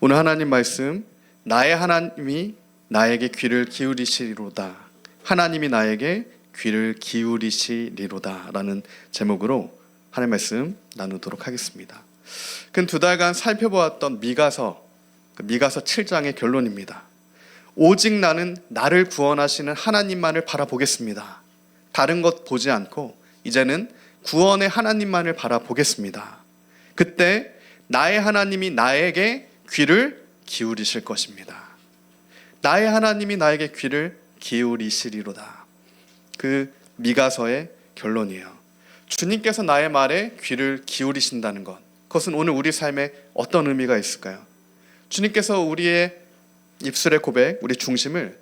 오늘 하나님 말씀, 나의 하나님이 나에게 귀를 기울이시리로다. 하나님이 나에게 귀를 기울이시리로다 라는 제목으로 하나님 말씀 나누도록 하겠습니다. 근 2달간 살펴보았던 미가서 7장의 결론입니다. 오직 나는 나를 구원하시는 하나님만을 바라보겠습니다. 다른 것 보지 않고 이제는 구원의 하나님만을 바라보겠습니다. 그때 나의 하나님이 나에게 귀를 기울이실 것입니다. 나의 하나님이 나에게 귀를 기울이시리로다. 그 미가서의 결론이에요. 주님께서 나의 말에 귀를 기울이신다는 것, 그것은 오늘 우리 삶에 어떤 의미가 있을까요? 주님께서 우리의 입술의 고백, 우리 중심을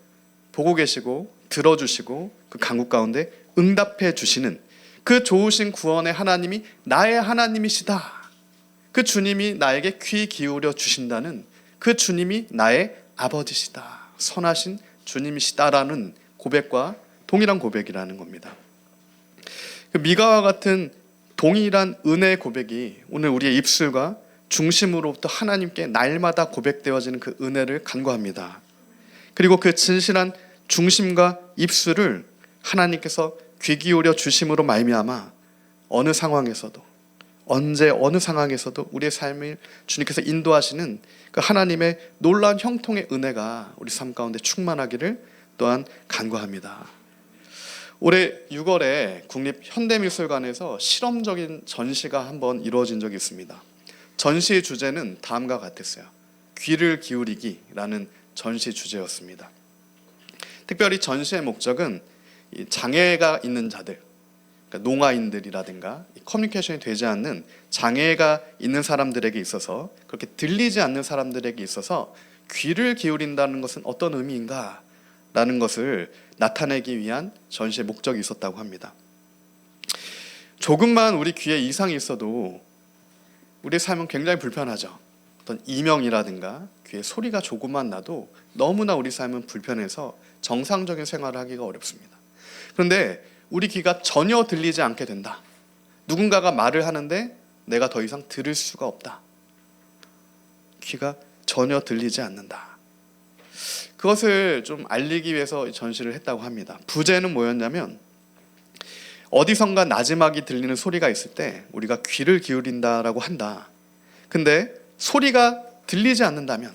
보고 계시고 들어주시고 그 간구 가운데 응답해 주시는 그 좋으신 구원의 하나님이 나의 하나님이시다. 그 주님이 나에게 귀 기울여 주신다는 그 주님이 나의 아버지시다. 선하신 주님이시다라는 고백과 동일한 고백이라는 겁니다. 그 미가와 같은 동일한 은혜의 고백이 오늘 우리의 입술과 중심으로부터 하나님께 날마다 고백되어지는 그 은혜를 간구합니다. 그리고 그 진실한 중심과 입술을 하나님께서 귀 기울여 주심으로 말미암아 어느 상황에서도 언제 어느 상황에서도 우리의 삶을 주님께서 인도하시는 그 하나님의 놀라운 형통의 은혜가 우리 삶 가운데 충만하기를 또한 간구합니다. 올해 6월에 국립현대미술관에서 실험적인 전시가 한번 이루어진 적이 있습니다. 전시의 주제는 다음과 같았어요. 귀를 기울이기라는 전시 주제였습니다. 특별히 전시의 목적은 장애가 있는 자들, 그러니까 농아인들이라든가 커뮤니케이션이 되지 않는 장애가 있는 사람들에게 있어서, 그렇게 들리지 않는 사람들에게 있어서 귀를 기울인다는 것은 어떤 의미인가 라는 것을 나타내기 위한 전시의 목적이 있었다고 합니다. 조금만 우리 귀에 이상이 있어도 우리의 삶은 굉장히 불편하죠. 어떤 이명이라든가 귀에 소리가 조금만 나도 너무나 우리 삶은 불편해서 정상적인 생활을 하기가 어렵습니다. 그런데 우리 귀가 전혀 들리지 않게 된다. 누군가가 말을 하는데 내가 더 이상 들을 수가 없다. 귀가 전혀 들리지 않는다. 그것을 좀 알리기 위해서 전시를 했다고 합니다. 부제는 뭐였냐면, 어디선가 나지막이 들리는 소리가 있을 때 우리가 귀를 기울인다라고 한다. 근데 소리가 들리지 않는다면,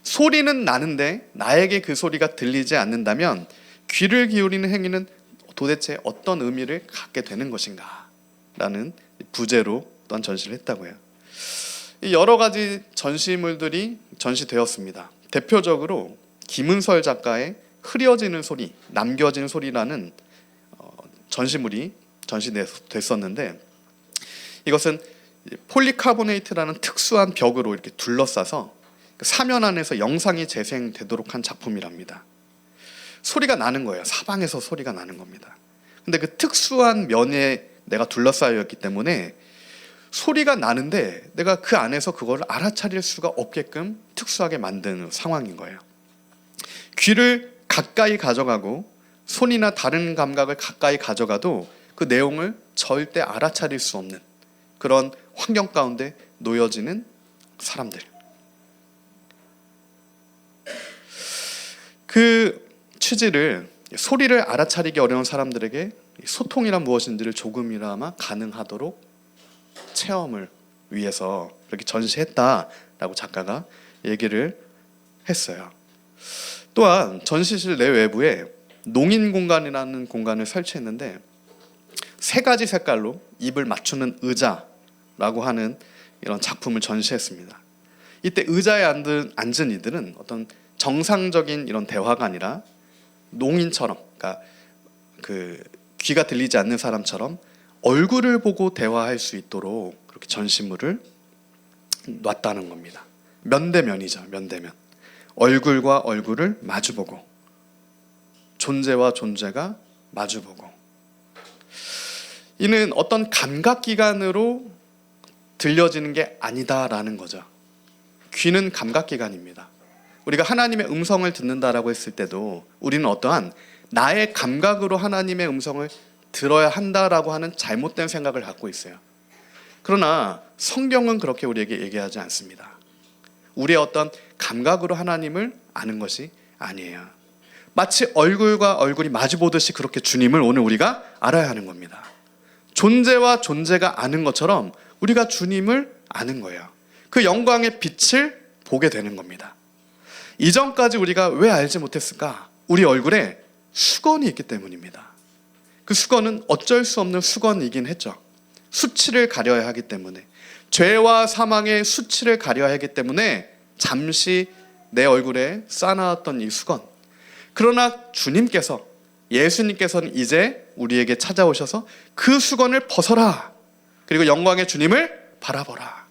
소리는 나는데 나에게 그 소리가 들리지 않는다면 귀를 기울이는 행위는 도대체 어떤 의미를 갖게 되는 것인가 라는 부제로 또한 전시를 했다고 해요. 여러 가지 전시물들이 전시되었습니다. 대표적으로 김은설 작가의 흐려지는 소리, 남겨진 소리라는 전시물이 전시됐었는데, 이것은 폴리카보네이트라는 특수한 벽으로 이렇게 둘러싸서 사면 안에서 영상이 재생되도록 한 작품이랍니다. 소리가 나는 거예요. 사방에서 소리가 나는 겁니다. 근데 그 특수한 면에 내가 둘러싸여 있기 때문에 소리가 나는데 내가 그 안에서 그걸 알아차릴 수가 없게끔 특수하게 만드는 상황인 거예요. 귀를 가까이 가져가고 손이나 다른 감각을 가까이 가져가도 그 내용을 절대 알아차릴 수 없는 그런 환경 가운데 놓여지는 사람들. 그 취지를, 소리를 알아차리기 어려운 사람들에게 소통이란 무엇인지를 조금이나마 가능하도록 체험을 위해서 그렇게 전시했다라고 작가가 얘기를 했어요. 또한 전시실 내외부에 농인공간이라는 공간을 설치했는데 3가지 색깔로 입을 맞추는 의자라고 하는 이런 작품을 전시했습니다. 이때 의자에 앉은 이들은 어떤 정상적인 이런 대화가 아니라 농인처럼, 그러니까 그 귀가 들리지 않는 사람처럼 얼굴을 보고 대화할 수 있도록 그렇게 전시물을 놨다는 겁니다. 면대면이죠. 면대면. 얼굴과 얼굴을 마주보고, 존재와 존재가 마주보고. 이는 어떤 감각기관으로 들려지는 게 아니다라는 거죠. 귀는 감각기관입니다. 우리가 하나님의 음성을 듣는다라고 했을 때도 우리는 어떠한 나의 감각으로 하나님의 음성을 들어야 한다라고 하는 잘못된 생각을 갖고 있어요. 그러나 성경은 그렇게 우리에게 얘기하지 않습니다. 우리의 어떤 감각으로 하나님을 아는 것이 아니에요. 마치 얼굴과 얼굴이 마주 보듯이 그렇게 주님을 오늘 우리가 알아야 하는 겁니다. 존재와 존재가 아는 것처럼 우리가 주님을 아는 거예요. 그 영광의 빛을 보게 되는 겁니다. 이전까지 우리가 왜 알지 못했을까? 우리 얼굴에 수건이 있기 때문입니다. 그 수건은 어쩔 수 없는 수건이긴 했죠. 수치를 가려야 하기 때문에, 죄와 사망의 수치를 가려야 하기 때문에 잠시 내 얼굴에 쌓아놨던 이 수건. 그러나 주님께서, 예수님께서는 이제 우리에게 찾아오셔서 그 수건을 벗어라. 그리고 영광의 주님을 바라보라.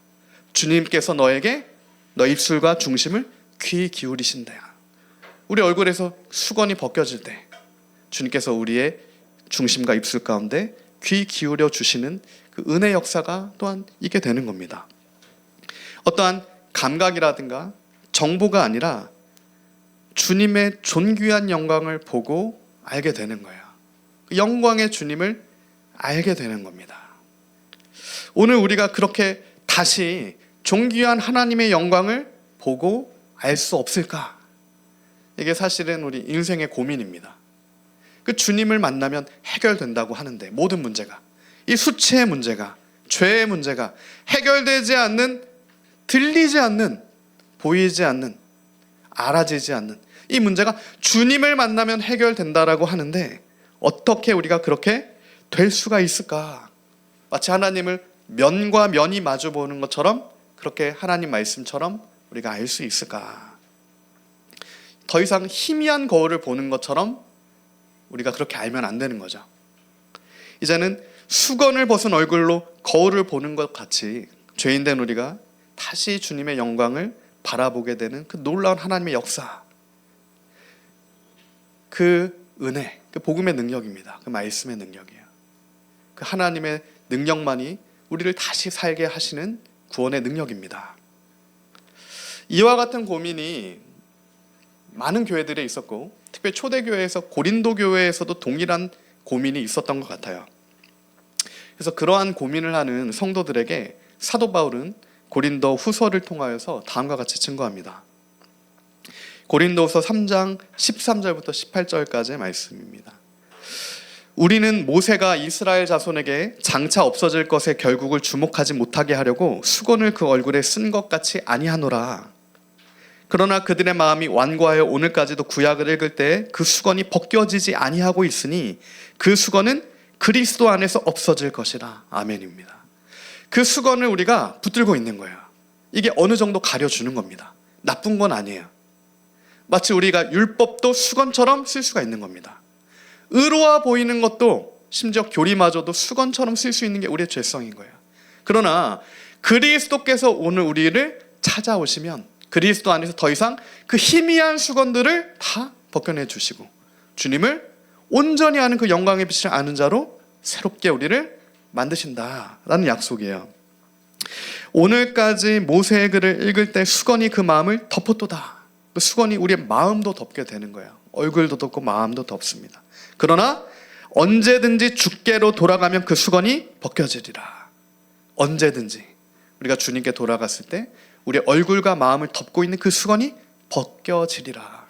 주님께서 너에게 너 입술과 중심을 귀 기울이신다. 우리 얼굴에서 수건이 벗겨질 때 주님께서 우리의 중심과 입술 가운데 귀 기울여 주시는 그 은혜 역사가 또한 있게 되는 겁니다. 어떠한 감각이라든가 정보가 아니라 주님의 존귀한 영광을 보고 알게 되는 거예요. 그 영광의 주님을 알게 되는 겁니다. 오늘 우리가 그렇게 다시 존귀한 하나님의 영광을 보고 알 수 없을까? 이게 사실은 우리 인생의 고민입니다. 그 주님을 만나면 해결된다고 하는데 모든 문제가, 이 수치의 문제가, 죄의 문제가 해결되지 않는, 들리지 않는, 보이지 않는, 알아지지 않는 이 문제가 주님을 만나면 해결된다라고 하는데 어떻게 우리가 그렇게 될 수가 있을까? 마치 하나님을 면과 면이 마주 보는 것처럼 그렇게 하나님 말씀처럼 우리가 알 수 있을까? 더 이상 희미한 거울을 보는 것처럼 우리가 그렇게 알면 안 되는 거죠. 이제는 수건을 벗은 얼굴로 거울을 보는 것 같이 죄인된 우리가 다시 주님의 영광을 바라보게 되는 그 놀라운 하나님의 역사, 그 은혜, 그 복음의 능력입니다. 그 말씀의 능력이에요. 그 하나님의 능력만이 우리를 다시 살게 하시는 구원의 능력입니다. 이와 같은 고민이 많은 교회들에 있었고 특별히 초대교회에서, 고린도 교회에서도 동일한 고민이 있었던 것 같아요. 그래서 그러한 고민을 하는 성도들에게 사도 바울은 고린도 후서를 통하여서 다음과 같이 증거합니다. 고린도후서 3장 13절부터 18절까지의 말씀입니다. 우리는 모세가 이스라엘 자손에게 장차 없어질 것의 결국을 주목하지 못하게 하려고 수건을 그 얼굴에 쓴 것 같이 아니하노라. 그러나 그들의 마음이 완고하여 오늘까지도 구약을 읽을 때 그 수건이 벗겨지지 아니하고 있으니 그 수건은 그리스도 안에서 없어질 것이라. 아멘입니다. 그 수건을 우리가 붙들고 있는 거예요. 이게 어느 정도 가려주는 겁니다. 나쁜 건 아니에요. 마치 우리가 율법도 수건처럼 쓸 수가 있는 겁니다. 의로워 보이는 것도 심지어 교리마저도 수건처럼 쓸 수 있는 게 우리의 죄성인 거예요. 그러나 그리스도께서 오늘 우리를 찾아오시면 그리스도 안에서 더 이상 그 희미한 수건들을 다 벗겨내 주시고 주님을 온전히 아는 그 영광의 빛을 아는 자로 새롭게 우리를 만드신다라는 약속이에요. 오늘까지 모세의 글을 읽을 때 수건이 그 마음을 덮었도다. 그 수건이 우리의 마음도 덮게 되는 거예요. 얼굴도 덮고 마음도 덮습니다. 그러나 언제든지 주께로 돌아가면 그 수건이 벗겨지리라. 언제든지 우리가 주님께 돌아갔을 때 우리의 얼굴과 마음을 덮고 있는 그 수건이 벗겨지리라.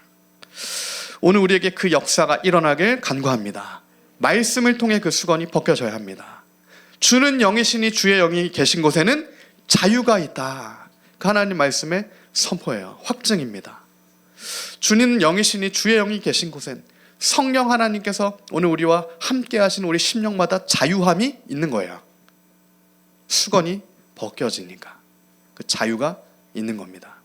오늘 우리에게 그 역사가 일어나길 간구합니다. 말씀을 통해 그 수건이 벗겨져야 합니다. 주는 영이시니 주의 영이 계신 곳에는 자유가 있다. 그 하나님 말씀의 선포예요. 확증입니다. 주는 영이시니 주의 영이 계신 곳엔 성령 하나님께서 오늘 우리와 함께 하시는 우리 심령마다 자유함이 있는 거예요. 수건이 벗겨지니까 그 자유가 있는 겁니다.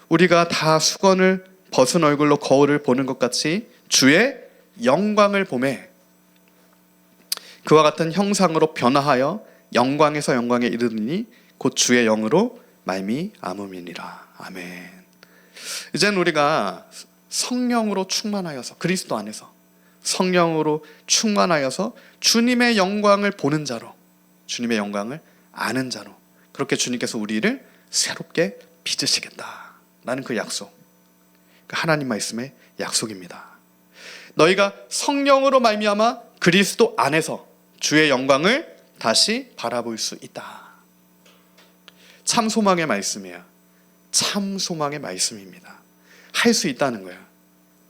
우리가 다 수건을 벗은 얼굴로 거울을 보는 것 같이 주의 영광을 보매 그와 같은 형상으로 변화하여 영광에서 영광에 이르느니 곧 주의 영으로 말미암음이니라. 아멘. 이제는 우리가 성령으로 충만하여서, 그리스도 안에서 성령으로 충만하여서 주님의 영광을 보는 자로, 주님의 영광을 아는 자로, 그렇게 주님께서 우리를 새롭게 빚으시겠다라는 그 약속, 그 하나님 말씀의 약속입니다. 너희가 성령으로 말미암아 그리스도 안에서 주의 영광을 다시 바라볼 수 있다. 참 소망의 말씀이에요. 참 소망의 말씀입니다. 할 수 있다는 거예요.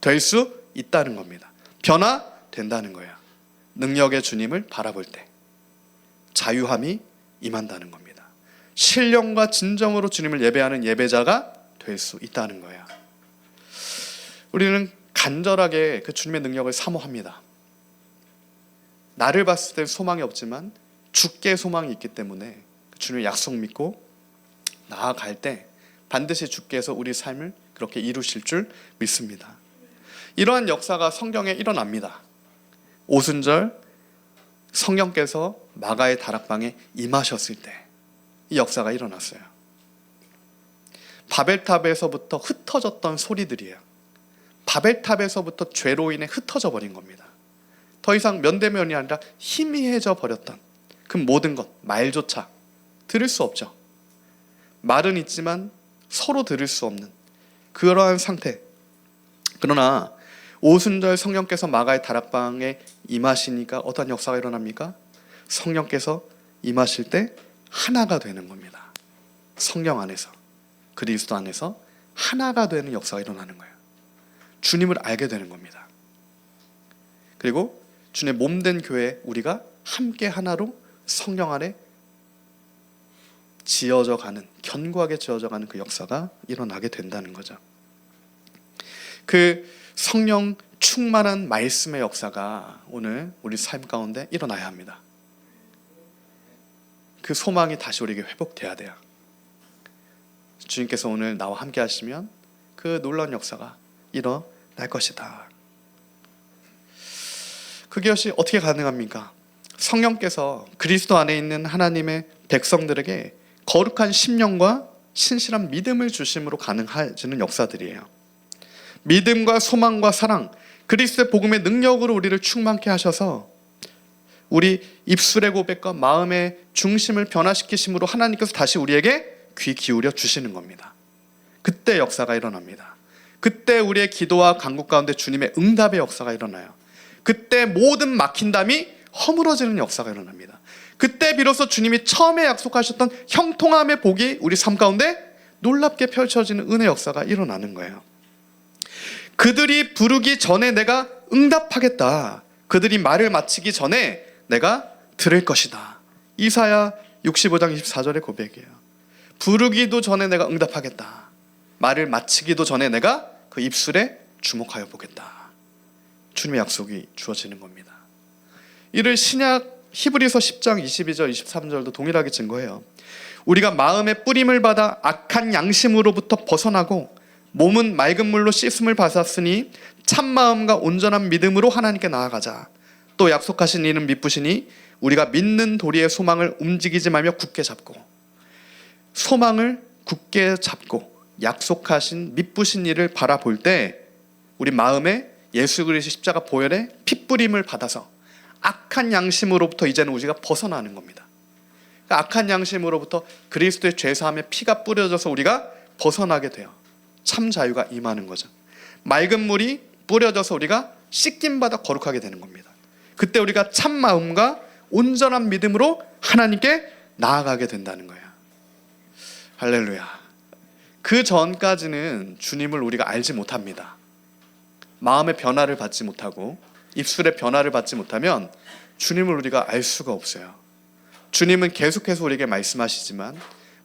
될 수 있다는 겁니다. 변화된다는 거예요. 능력의 주님을 바라볼 때 자유함이 임한다는 겁니다. 신령과 진정으로 주님을 예배하는 예배자가 될 수 있다는 거예요. 우리는 간절하게 그 주님의 능력을 사모합니다. 나를 봤을 때 소망이 없지만 주께 소망이 있기 때문에 주님의 약속 믿고 나아갈 때 반드시 주께서 우리 삶을 그렇게 이루실 줄 믿습니다. 이러한 역사가 성경에 일어납니다. 오순절 성령께서 마가의 다락방에 임하셨을 때 이 역사가 일어났어요. 바벨탑에서부터 흩어졌던 소리들이에요. 바벨탑에서부터 죄로 인해 흩어져 버린 겁니다. 더 이상 면대면이 아니라 희미해져 버렸던 그 모든 것, 말조차 들을 수 없죠. 말은 있지만 서로 들을 수 없는 그러한 상태. 그러나 오순절 성령께서 마가의 다락방에 임하시니까 어떤 역사가 일어납니까? 성령께서 임하실 때 하나가 되는 겁니다. 성령 안에서, 그리스도 안에서 하나가 되는 역사가 일어나는 거예요. 주님을 알게 되는 겁니다. 그리고 주님의 몸된 교회 우리가 함께 하나로 성령 안에 지어져 가는, 견고하게 지어져 가는 그 역사가 일어나게 된다는 거죠. 그 성령 충만한 말씀의 역사가 오늘 우리 삶 가운데 일어나야 합니다. 그 소망이 다시 우리에게 회복돼야 돼요. 주님께서 오늘 나와 함께 하시면 그 놀라운 역사가 일어날 것이다. 그것이 어떻게 가능합니까? 성령께서 그리스도 안에 있는 하나님의 백성들에게 거룩한 심령과 신실한 믿음을 주심으로 가능해지는 역사들이에요. 믿음과 소망과 사랑, 그리스도의 복음의 능력으로 우리를 충만케 하셔서 우리 입술의 고백과 마음의 중심을 변화시키심으로 하나님께서 다시 우리에게 귀 기울여 주시는 겁니다. 그때 역사가 일어납니다. 그때 우리의 기도와 간구 가운데 주님의 응답의 역사가 일어나요. 그때 모든 막힌 담이 허물어지는 역사가 일어납니다. 그때 비로소 주님이 처음에 약속하셨던 형통함의 복이 우리 삶 가운데 놀랍게 펼쳐지는 은혜 역사가 일어나는 거예요. 그들이 부르기 전에 내가 응답하겠다. 그들이 말을 마치기 전에 내가 들을 것이다. 이사야 65장 24절의 고백이에요. 부르기도 전에 내가 응답하겠다. 말을 마치기도 전에 내가 그 입술에 주목하여 보겠다. 주님의 약속이 주어지는 겁니다. 이를 신약 히브리서 10장 22절 23절도 동일하게 증거해요. 우리가 마음의 뿌림을 받아 악한 양심으로부터 벗어나고 몸은 맑은 물로 씻음을 받았으니 참마음과 온전한 믿음으로 하나님께 나아가자. 또 약속하신 이는 미쁘시니 우리가 믿는 도리의 소망을 움직이지 말며 굳게 잡고, 소망을 굳게 잡고 약속하신 미쁘신 이를 바라볼 때 우리 마음에 예수 그리스도의 십자가 보혈의 핏뿌림을 받아서 악한 양심으로부터 이제는 우리가 벗어나는 겁니다. 악한 양심으로부터 그리스도의 죄사함의 피가 뿌려져서 우리가 벗어나게 돼요. 참 자유가 임하는 거죠. 맑은 물이 뿌려져서 우리가 씻김받아 거룩하게 되는 겁니다. 그때 우리가 참 마음과 온전한 믿음으로 하나님께 나아가게 된다는 거예요. 할렐루야. 그 전까지는 주님을 우리가 알지 못합니다. 마음의 변화를 받지 못하고 입술의 변화를 받지 못하면 주님을 우리가 알 수가 없어요. 주님은 계속해서 우리에게 말씀하시지만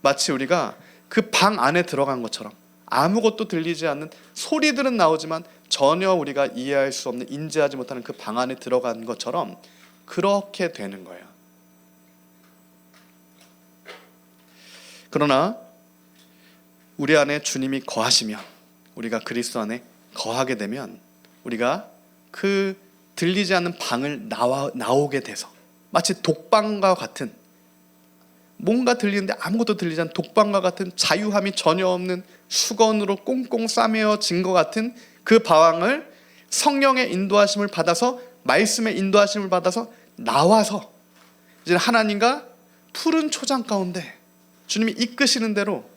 마치 우리가 그 방 안에 들어간 것처럼 아무것도 들리지 않는, 소리들은 나오지만 전혀 우리가 이해할 수 없는, 인지하지 못하는 그 방 안에 들어간 것처럼 그렇게 되는 거예요. 그러나 우리 안에 주님이 거하시면, 우리가 그리스도 안에 거하게 되면 우리가 그 들리지 않는 방을 나오게 돼서 마치 독방과 같은, 뭔가 들리는데 아무것도 들리지 않는 독방과 같은 자유함이 전혀 없는 수건으로 꽁꽁 싸매어진 것 같은 그 방을 성령의 인도하심을 받아서, 말씀의 인도하심을 받아서 나와서 이제 하나님과 푸른 초장 가운데 주님이 이끄시는 대로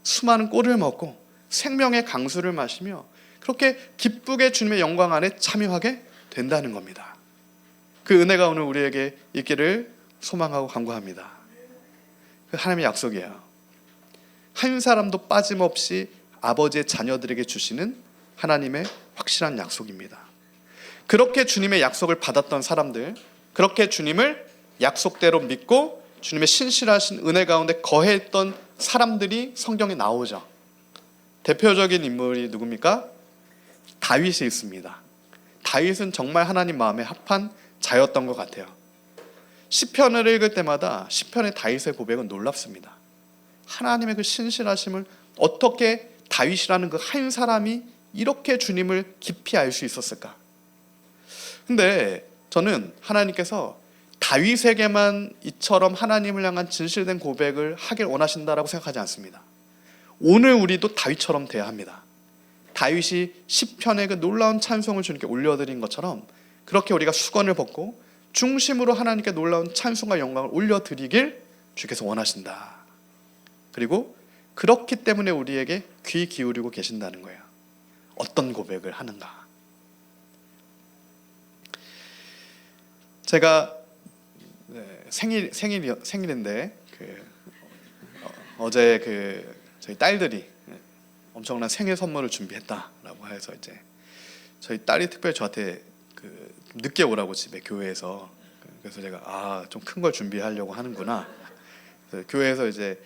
수많은 꿀을 먹고 생명의 강수를 마시며 그렇게 기쁘게 주님의 영광 안에 참여하게 된다는 겁니다. 그 은혜가 오늘 우리에게 있기를 소망하고 간구합니다. 그 하나님의 약속이에요. 한 사람도 빠짐없이 아버지의 자녀들에게 주시는 하나님의 확실한 약속입니다. 그렇게 주님의 약속을 받았던 사람들, 그렇게 주님을 약속대로 믿고 주님의 신실하신 은혜 가운데 거했던 사람들이 성경에 나오죠. 대표적인 인물이 누굽니까? 다윗이 있습니다. 다윗은 정말 하나님 마음에 합한 자였던 것 같아요. 시편을 읽을 때마다 시편의 다윗의 고백은 놀랍습니다. 하나님의 그 신실하심을 어떻게 다윗이라는 그 한 사람이 이렇게 주님을 깊이 알 수 있었을까? 근데 저는 하나님께서 다윗에게만 이처럼 하나님을 향한 진실된 고백을 하길 원하신다라고 생각하지 않습니다. 오늘 우리도 다윗처럼 돼야 합니다. 다윗이 시편의 그 놀라운 찬송을 주님께 올려드린 것처럼 그렇게 우리가 수건을 벗고 중심으로 하나님께 놀라운 찬송과 영광을 올려드리길 주께서 원하신다. 그리고 그렇기 때문에 우리에게 귀 기울이고 계신다는 거예요. 어떤 고백을 하는가. 제가 생일인데 어제 저희 딸들이 엄청난 생일 선물을 준비했다라고 해서 이제 저희 딸이 특별히 저한테 늦게 오라고 집에 교회에서, 그래서 제가 좀 큰 걸 준비하려고 하는구나. 그래서 교회에서 이제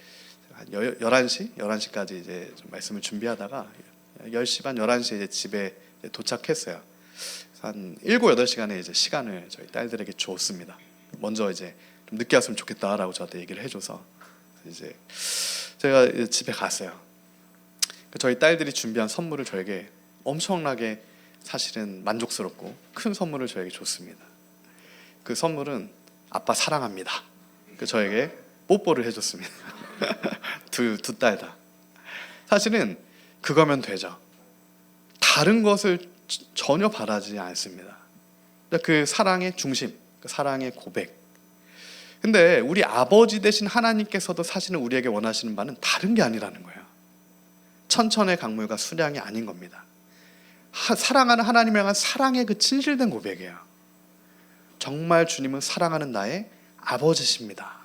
한 11시까지 이제 좀 말씀을 준비하다가 10시 반 11시에 이제 집에 도착했어요. 한 7, 8시간의 이제 시간을 저희 딸들에게 줬습니다. 먼저 이제 좀 늦게 왔으면 좋겠다라고 저한테 얘기를 해줘서 이제 제가 이제 집에 갔어요. 저희 딸들이 준비한 선물을 저에게 엄청나게 사실은 만족스럽고 큰 선물을 저에게 줬습니다. 그 선물은 아빠 사랑합니다. 저에게 뽀뽀를 해줬습니다. 두 딸 다. 사실은 그거면 되죠. 다른 것을 전혀 바라지 않습니다. 그 사랑의 중심, 그 사랑의 고백. 근데 우리 아버지 되신 하나님께서도 사실은 우리에게 원하시는 바는 다른 게 아니라는 거예요. 천천의 강물과 수량이 아닌 겁니다. 사랑하는 하나님을 향한 사랑의 그 진실된 고백이에요. 정말 주님은 사랑하는 나의 아버지십니다.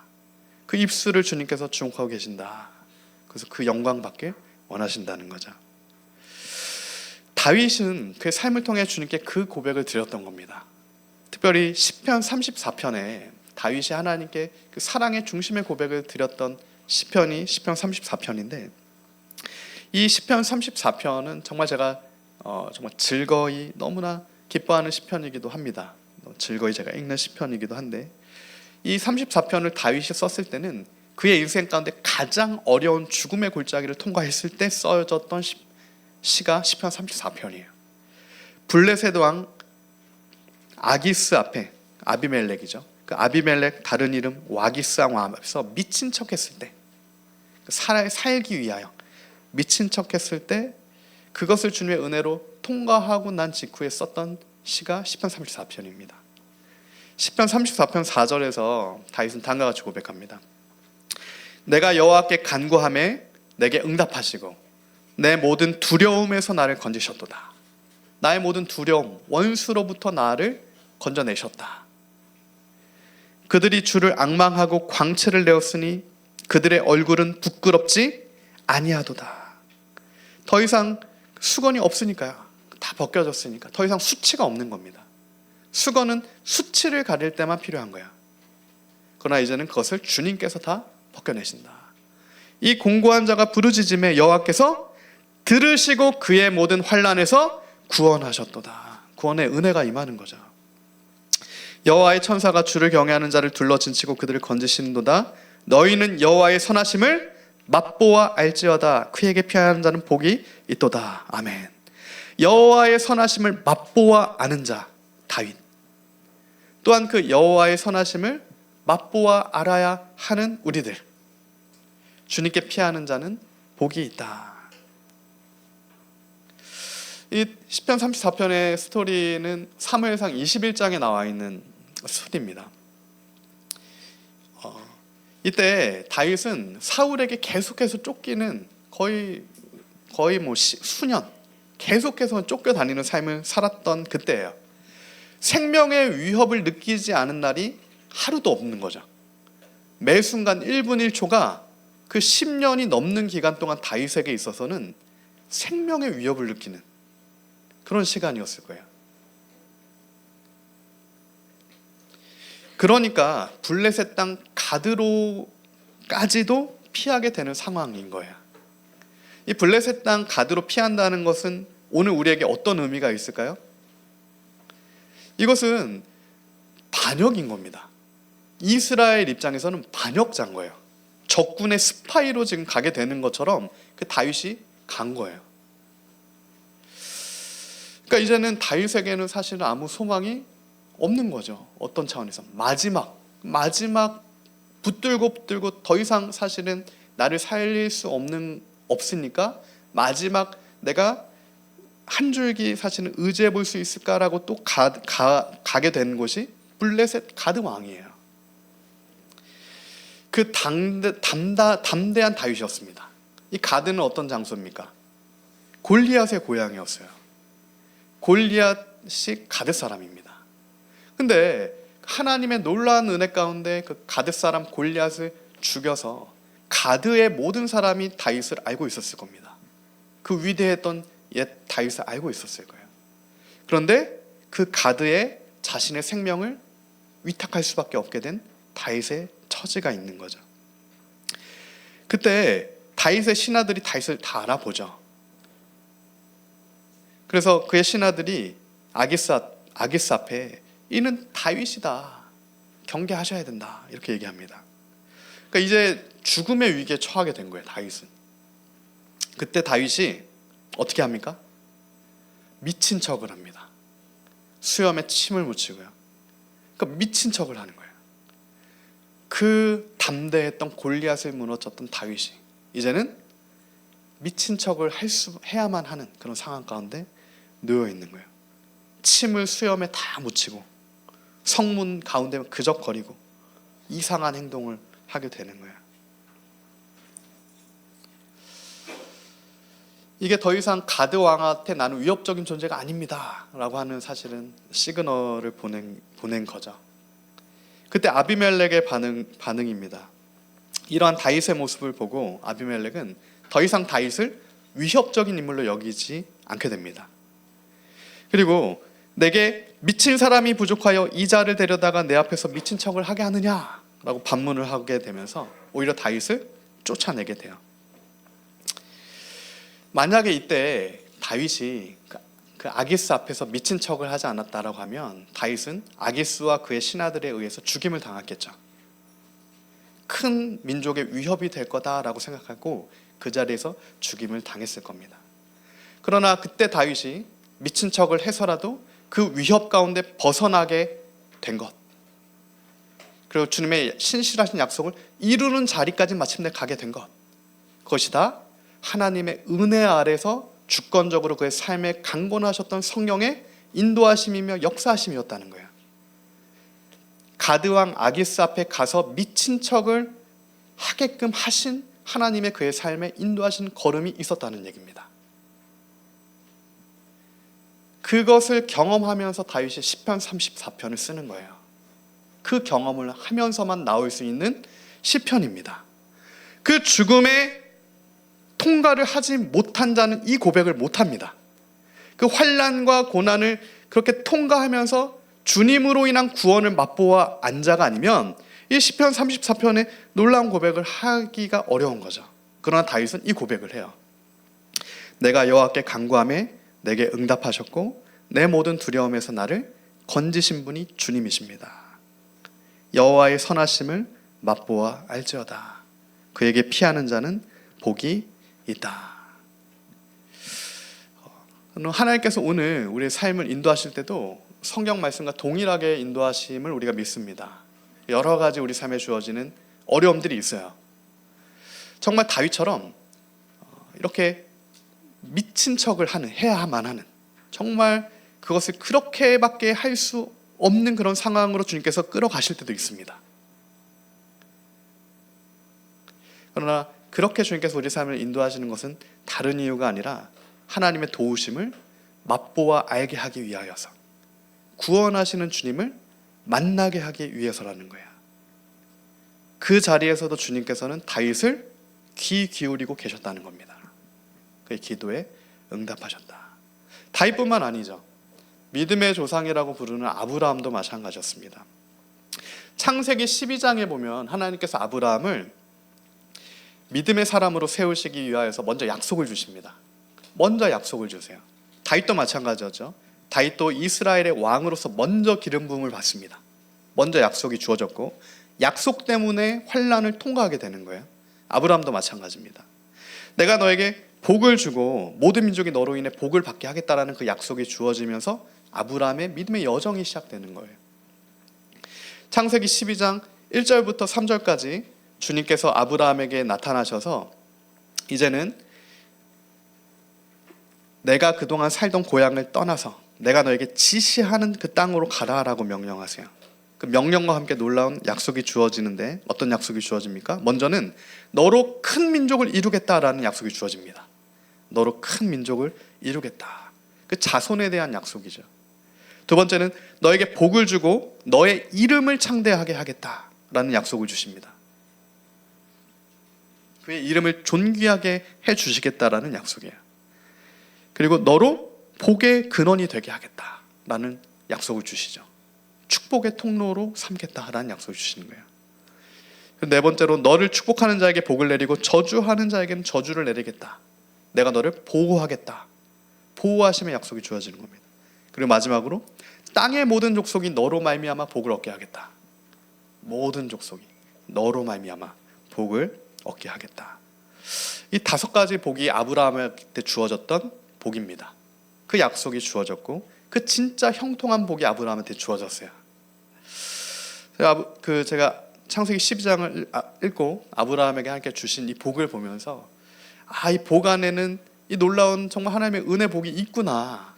그 입술을 주님께서 주목하고 계신다. 그래서 그 영광 받길 원하신다는 거죠. 다윗은 그의 삶을 통해 주님께 그 고백을 드렸던 겁니다. 특별히 시편 34편에 다윗이 하나님께 그 사랑의 중심의 고백을 드렸던 시편이 시편 34편인데, 이 시편 34편은 정말 제가 정말 즐거이 너무나 기뻐하는 시편이기도 합니다. 즐거이 제가 읽는 시편이기도 한데, 이 34편을 다윗이 썼을 때는 그의 인생 가운데 가장 어려운 죽음의 골짜기를 통과했을 때 써졌던 시가 시편 34편이에요. 블레셋 왕 아기스 앞에, 아비멜렉이죠. 그 아비멜렉 다른 이름 와기스 왕 앞에서 미친 척했을 때, 살기 위하여 미친 척했을 때 그것을 주님의 은혜로 통과하고 난 직후에 썼던 시가 시편 34편입니다. 시편 34편 4절에서 다윗은 다음과 같이 고백합니다. 내가 여호와께 간구하매 내게 응답하시고 내 모든 두려움에서 나를 건지셨도다. 나의 모든 두려움, 원수로부터 나를 건져내셨다. 그들이 주를 앙망하고 광채를 내었으니 그들의 얼굴은 부끄럽지 아니하도다. 더 이상 수건이 없으니까요. 다 벗겨졌으니까 더 이상 수치가 없는 겁니다. 수건은 수치를 가릴 때만 필요한 거야. 그러나 이제는 그것을 주님께서 다 벗겨내신다. 이 공고한 자가 부르짖음에 여호와께서 들으시고 그의 모든 환난에서 구원하셨도다. 구원의 은혜가 임하는 거죠. 여호와의 천사가 주를 경외하는 자를 둘러 진치고 그들을 건지시는도다. 너희는 여호와의 선하심을 맛보아 알지어다. 그에게 피하는 자는 복이 있도다. 아멘. 여호와의 선하심을 맛보아 아는 자 다윗, 또한 그 여호와의 선하심을 맛보아 알아야 하는 우리들, 주님께 피하는 자는 복이 있다. 이 시편 34편의 스토리는 사무엘상 21장에 나와 있는 스토리입니다. 이때 다윗은 사울에게 계속해서 쫓기는 거의 수년 계속해서 쫓겨다니는 삶을 살았던 그때예요. 생명의 위협을 느끼지 않은 날이 하루도 없는 거죠. 매 순간 1분 1초가 그 10년이 넘는 기간 동안 다윗에게 있어서는 생명의 위협을 느끼는 그런 시간이었을 거예요. 그러니까 블레셋 땅 가드로까지도 피하게 되는 상황인 거예요. 이 블레셋 땅 가드로 피한다는 것은 오늘 우리에게 어떤 의미가 있을까요? 이것은 반역인 겁니다. 이스라엘 입장에서는 반역자인 거예요. 적군의 스파이로 지금 가게 되는 것처럼 그 다윗이 간 거예요. 그러니까 이제는 다윗에게는 사실은 아무 소망이 없는 거죠. 어떤 차원에서 마지막 붙들고 더 이상 사실은 나를 살릴 수 없으니까 마지막 내가 한 줄기 사실은 의지해 볼 수 있을까라고 또 가게 된 곳이 블레셋 가드 왕이에요. 그 담대한 다윗이었습니다. 이 가드는 어떤 장소입니까? 골리앗의 고향이었어요. 골리앗이 가드 사람입니다. 근데 하나님의 놀라운 은혜 가운데 그 가드 사람 골리앗을 죽여서 가드의 모든 사람이 다윗을 알고 있었을 겁니다. 그 위대했던 옛 다윗을 알고 있었을 거예요. 그런데 그 가드에 자신의 생명을 위탁할 수밖에 없게 된 다윗의 처지가 있는 거죠. 그때 다윗의 신하들이 다윗을 다 알아보죠. 그래서 그의 신하들이 아기스 앞에 이는 다윗이다. 경계하셔야 된다. 이렇게 얘기합니다. 그러니까 이제 죽음의 위기에 처하게 된 거예요. 다윗은. 그때 다윗이 어떻게 합니까? 미친 척을 합니다. 수염에 침을 묻히고요. 그러니까 미친 척을 하는 거예요. 그 담대했던 골리앗을 무너졌던 다윗이 이제는 미친 척을 해야만 하는 그런 상황 가운데 놓여 있는 거예요. 침을 수염에 다 묻히고 성문 가운데 그적거리고 이상한 행동을 하게 되는 거예요. 이게 더 이상 가드 왕한테 나는 위협적인 존재가 아닙니다 라고 하는 사실은 시그널을 보낸 거죠. 그때 아비멜렉의 반응입니다. 이러한 다윗의 모습을 보고 아비멜렉은 더 이상 다윗을 위협적인 인물로 여기지 않게 됩니다. 그리고 내게 미친 사람이 부족하여 이 자를 데려다가 내 앞에서 미친 척을 하게 하느냐라고 반문을 하게 되면서 오히려 다윗을 쫓아내게 돼요. 만약에 이때 다윗이 그 아기스 앞에서 미친 척을 하지 않았다라고 하면 다윗은 아기스와 그의 신하들에 의해서 죽임을 당했겠죠. 큰 민족의 위협이 될 거다라고 생각하고 그 자리에서 죽임을 당했을 겁니다. 그러나 그때 다윗이 미친 척을 해서라도 그 위협 가운데 벗어나게 된 것, 그리고 주님의 신실하신 약속을 이루는 자리까지 마침내 가게 된 것, 그것이 다 하나님의 은혜 아래서 주권적으로 그의 삶에 강권하셨던 성령의 인도하심이며 역사하심이었다는 거예요. 가드왕 아기스 앞에 가서 미친 척을 하게끔 하신 하나님의 그의 삶에 인도하신 걸음이 있었다는 얘기입니다. 그것을 경험하면서 다윗이 시편 34편을 쓰는 거예요. 그 경험을 하면서만 나올 수 있는 시편입니다. 그 죽음의 통과를 하지 못한 자는 이 고백을 못합니다. 그 환난과 고난을 그렇게 통과하면서 주님으로 인한 구원을 맛보아 자가 아니면 이 시편 34편의 놀라운 고백을 하기가 어려운 거죠. 그러나 다윗은 이 고백을 해요. 내가 여호와께 간구하매 내게 응답하셨고 내 모든 두려움에서 나를 건지신 분이 주님이십니다. 여호와의 선하심을 맛보아 알지어다. 그에게 피하는 자는 복이 있다. 하나님께서 오늘 우리의 삶을 인도하실 때도 성경 말씀과 동일하게 인도하심을 우리가 믿습니다. 여러 가지 우리 삶에 주어지는 어려움들이 있어요. 정말 다윗처럼 이렇게 미친 척을 해야만 하는, 정말 그것을 그렇게밖에 할 수 없는 그런 상황으로 주님께서 끌어가실 때도 있습니다. 그러나 그렇게 주님께서 우리 삶을 인도하시는 것은 다른 이유가 아니라 하나님의 도우심을 맛보아 알게 하기 위하여서, 구원하시는 주님을 만나게 하기 위해서라는 거야. 그 자리에서도 주님께서는 다윗을 귀 기울이고 계셨다는 겁니다. 그의 기도에 응답하셨다. 다윗뿐만 아니죠. 믿음의 조상이라고 부르는 아브라함도 마찬가지였습니다. 창세기 12장에 보면 하나님께서 아브라함을 믿음의 사람으로 세우시기 위하여서 먼저 약속을 주십니다. 먼저 약속을 주세요. 다윗도 마찬가지였죠. 다윗도 이스라엘의 왕으로서 먼저 기름 부음을 받습니다. 먼저 약속이 주어졌고 약속 때문에 환난을 통과하게 되는 거예요. 아브라함도 마찬가지입니다. 내가 너에게 복을 주고 모든 민족이 너로 인해 복을 받게 하겠다라는 그 약속이 주어지면서 아브라함의 믿음의 여정이 시작되는 거예요. 창세기 12장 1절부터 3절까지 주님께서 아브라함에게 나타나셔서 이제는 내가 그동안 살던 고향을 떠나서 내가 너에게 지시하는 그 땅으로 가라라고 명령하세요. 그 명령과 함께 놀라운 약속이 주어지는데 어떤 약속이 주어집니까? 먼저는 너로 큰 민족을 이루겠다라는 약속이 주어집니다. 너로 큰 민족을 이루겠다. 그 자손에 대한 약속이죠. 두 번째는 너에게 복을 주고 너의 이름을 창대하게 하겠다라는 약속을 주십니다. 그의 이름을 존귀하게 해주시겠다라는 약속이에요. 그리고 너로 복의 근원이 되게 하겠다라는 약속을 주시죠. 축복의 통로로 삼겠다라는 약속을 주시는 거예요. 네 번째로 너를 축복하는 자에게 복을 내리고 저주하는 자에게는 저주를 내리겠다. 내가 너를 보호하겠다. 보호하심의 약속이 주어지는 겁니다. 그리고 마지막으로 땅의 모든 족속이 너로 말미암아 복을 얻게 하겠다. 모든 족속이 너로 말미암아 복을 얻게 하겠다. 이 5가지 복이 아브라함한테 주어졌던 복입니다. 그 약속이 주어졌고 그 진짜 형통한 복이 아브라함한테 주어졌어요. 제가 창세기 12장을 읽고 아브라함에게 함께 주신 이 복을 보면서 이 복 안에는 이 놀라운 정말 하나님의 은혜 복이 있구나.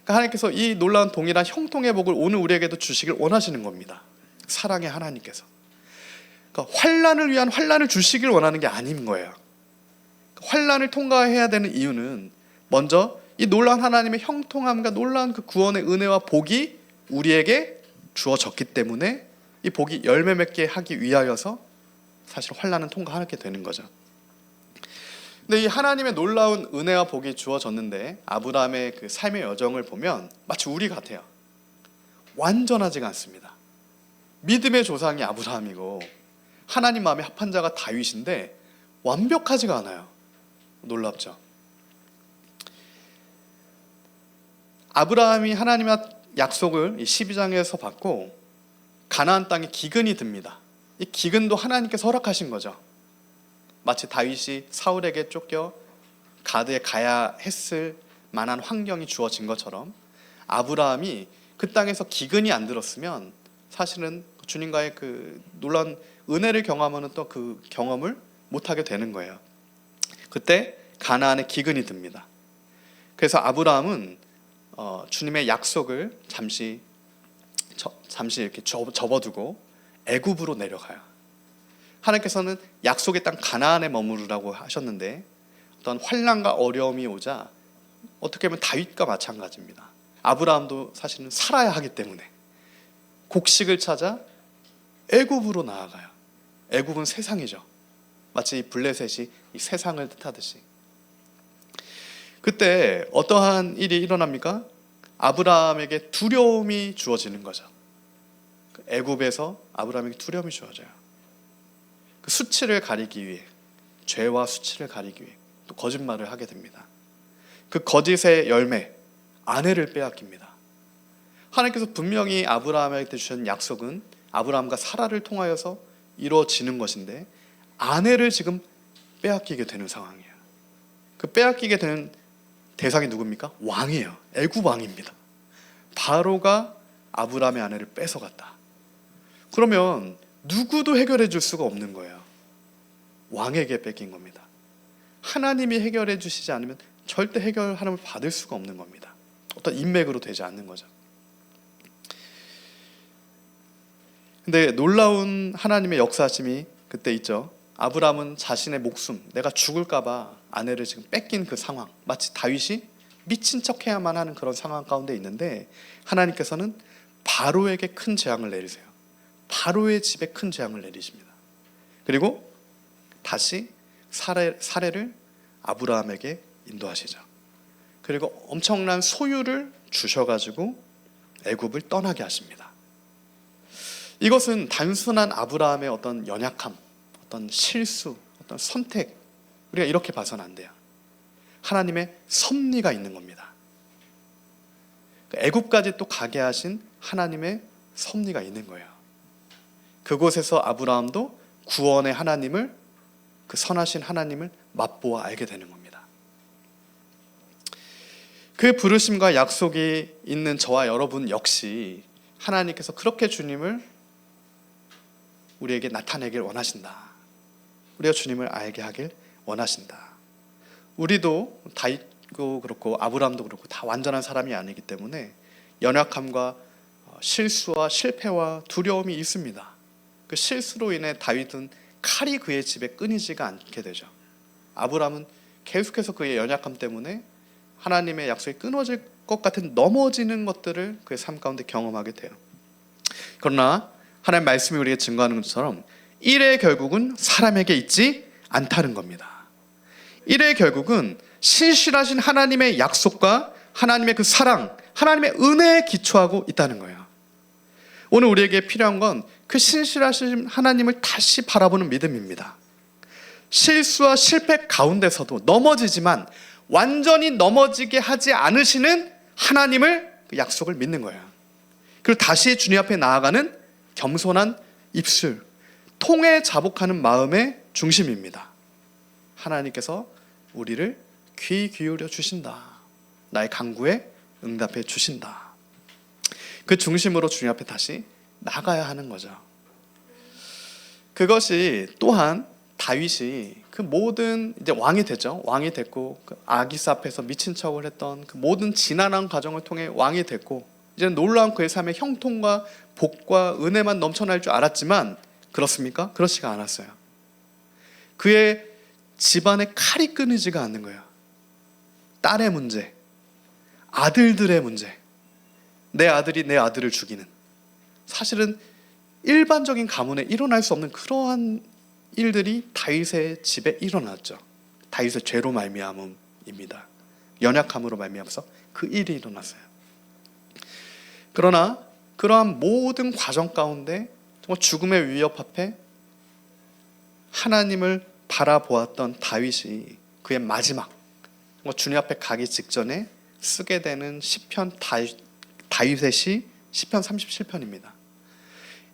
그러니까 하나님께서 이 놀라운 동일한 형통의 복을 오늘 우리에게도 주시길 원하시는 겁니다. 사랑의 하나님께서. 그러니까 환난을 위한 환난을 주시길 원하는 게 아닌 거예요. 환난을 통과해야 되는 이유는 먼저 이 놀라운 하나님의 형통함과 놀라운 그 구원의 은혜와 복이 우리에게 주어졌기 때문에 이 복이 열매 맺게 하기 위하여서 사실 환난은 통과하게 되는 거죠. 근데 이 하나님의 놀라운 은혜와 복이 주어졌는데 아브라함의 그 삶의 여정을 보면 마치 우리 같아요. 완전하지가 않습니다. 믿음의 조상이 아브라함이고 하나님 마음에 합한 자가 다윗인데 완벽하지가 않아요. 놀랍죠. 아브라함이 하나님의 약속을 12장에서 받고 가나안 땅에 기근이 듭니다. 이 기근도 하나님께서 허락하신 거죠. 마치 다윗이 사울에게 쫓겨 가드에 가야 했을 만한 환경이 주어진 것처럼 아브라함이 그 땅에서 기근이 안 들었으면 사실은 주님과의 그 놀라운 은혜를 경험하는 또 그 경험을 못하게 되는 거예요. 그때 가나안에 기근이 듭니다. 그래서 아브라함은 주님의 약속을 잠시 이렇게 접어두고 애굽으로 내려가요. 하나님께서는 약속의 땅 가나안에 머무르라고 하셨는데 어떤 환난과 어려움이 오자 어떻게 보면 다윗과 마찬가지입니다. 아브라함도 사실은 살아야 하기 때문에 곡식을 찾아 애굽으로 나아가요. 애굽은 세상이죠. 마치 블레셋이 이 세상을 뜻하듯이. 그때 어떠한 일이 일어납니까? 아브라함에게 두려움이 주어지는 거죠. 애굽에서 아브라함에게 두려움이 주어져요. 그 수치를 가리기 위해, 죄와 수치를 가리기 위해 또 거짓말을 하게 됩니다. 그 거짓의 열매, 아내를 빼앗깁니다. 하나님께서 분명히 아브라함에게 주신 약속은 아브라함과 사라를 통하여서 이루어지는 것인데 아내를 지금 빼앗기게 되는 상황이에요. 그 빼앗기게 되는 대상이 누굽니까? 왕이에요. 애굽 왕입니다. 바로가 아브라함의 아내를 뺏어갔다. 그러면 누구도 해결해 줄 수가 없는 거예요. 왕에게 뺏긴 겁니다. 하나님이 해결해 주시지 않으면 절대 해결하는 걸 받을 수가 없는 겁니다. 어떤 인맥으로 되지 않는 거죠. 근데 놀라운 하나님의 역사심이 그때 있죠. 아브라함은 자신의 목숨, 내가 죽을까 봐 아내를 지금 뺏긴 그 상황, 마치 다윗이 미친 척해야만 하는 그런 상황 가운데 있는데 하나님께서는 바로에게 큰 재앙을 내리세요. 바로의 집에 큰 재앙을 내리십니다. 그리고 다시 사례를 아브라함에게 인도하시죠. 그리고 엄청난 소유를 주셔가지고 애굽을 떠나게 하십니다. 이것은 단순한 아브라함의 어떤 연약함, 어떤 실수, 어떤 선택, 우리가 이렇게 봐서는 안 돼요. 하나님의 섭리가 있는 겁니다. 애굽까지 또 가게 하신 하나님의 섭리가 있는 거예요. 그곳에서 아브라함도 구원의 하나님을, 그 선하신 하나님을 맛보아 알게 되는 겁니다. 그 부르심과 약속이 있는 저와 여러분 역시 하나님께서 그렇게 주님을 우리에게 나타내길 원하신다. 우리가 주님을 알게 하길 원하신다. 우리도 다윗도 그렇고 아브라함도 그렇고 다 완전한 사람이 아니기 때문에 연약함과 실수와 실패와 두려움이 있습니다. 그 실수로 인해 다윗은 칼이 그의 집에 끊이지가 않게 되죠. 아브라함은 계속해서 그의 연약함 때문에 하나님의 약속이 끊어질 것 같은 넘어지는 것들을 그의 삶 가운데 경험하게 돼요. 그러나 하나님의 말씀이 우리에게 증거하는 것처럼 일의 결국은 사람에게 있지 않다는 겁니다. 일의 결국은 신실하신 하나님의 약속과 하나님의 그 사랑, 하나님의 은혜에 기초하고 있다는 거예요. 오늘 우리에게 필요한 건 그 신실하신 하나님을 다시 바라보는 믿음입니다. 실수와 실패 가운데서도 넘어지지만 완전히 넘어지게 하지 않으시는 하나님을, 그 약속을 믿는 거예요. 그리고 다시 주님 앞에 나아가는 겸손한 입술, 통에 자복하는 마음의 중심입니다. 하나님께서 우리를 귀 기울여 주신다. 나의 간구에 응답해 주신다. 그 중심으로 주님 앞에 다시 나가야 하는 거죠. 그것이 또한 다윗이 그 모든 이제 왕이 됐죠. 왕이 됐고 그 아기스 앞에서 미친 척을 했던 그 모든 지난한 과정을 통해 왕이 됐고 이제는 놀라운 그의 삶의 형통과 복과 은혜만 넘쳐날 줄 알았지만 그렇습니까? 그렇지가 않았어요. 그의 집안에 칼이 끊이지가 않는 거예요. 딸의 문제, 아들들의 문제, 내 아들이 내 아들을 죽이는, 사실은 일반적인 가문에 일어날 수 없는 그러한 일들이 다윗의 집에 일어났죠. 다윗의 죄로 말미암음입니다. 연약함으로 말미암아서 그 일이 일어났어요. 그러나 그러한 모든 과정 가운데 정말 죽음의 위협 앞에 하나님을 바라보았던 다윗이 그의 마지막 주님 앞에 가기 직전에 쓰게 되는 시편, 다윗의 시 시편 37편입니다.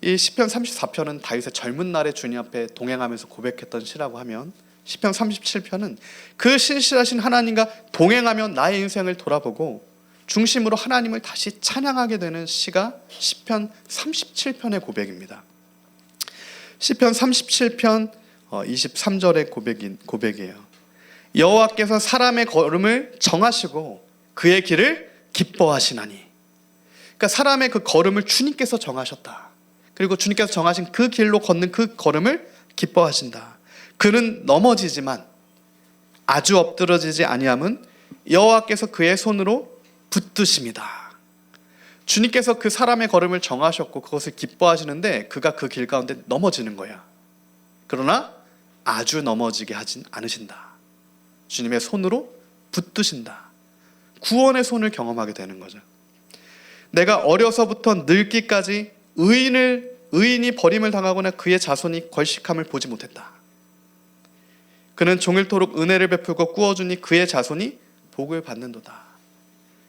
이 시편 34편은 다윗의 젊은 날에 주님 앞에 동행하면서 고백했던 시라고 하면, 시편 37편은 그 신실하신 하나님과 동행하며 나의 인생을 돌아보고 중심으로 하나님을 다시 찬양하게 되는 시가 시편 37편의 고백입니다. 시편 37편 23절의 고백이에요. 여호와께서 사람의 걸음을 정하시고 그의 길을 기뻐하시나니. 그러니까 사람의 그 걸음을 주님께서 정하셨다. 그리고 주님께서 정하신 그 길로 걷는 그 걸음을 기뻐하신다. 그는 넘어지지만 아주 엎드러지지 아니함은 여호와께서 그의 손으로 붙드십니다. 주님께서 그 사람의 걸음을 정하셨고 그것을 기뻐하시는데 그가 그 길 가운데 넘어지는 거야. 그러나 아주 넘어지게 하진 않으신다. 주님의 손으로 붙드신다. 구원의 손을 경험하게 되는 거죠. 내가 어려서부터 늙기까지 의인이 버림을 당하거나 그의 자손이 걸식함을 보지 못했다. 그는 종일토록 은혜를 베풀고 꾸어주니 그의 자손이 복을 받는도다.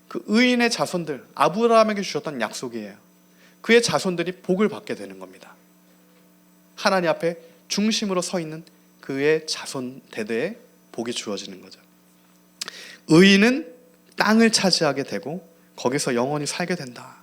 그 의인의 자손들, 아브라함에게 주셨던 약속이에요. 그의 자손들이 복을 받게 되는 겁니다. 하나님 앞에 중심으로 서 있는 그의 자손 대대에 복이 주어지는 거죠. 의인은 땅을 차지하게 되고 거기서 영원히 살게 된다.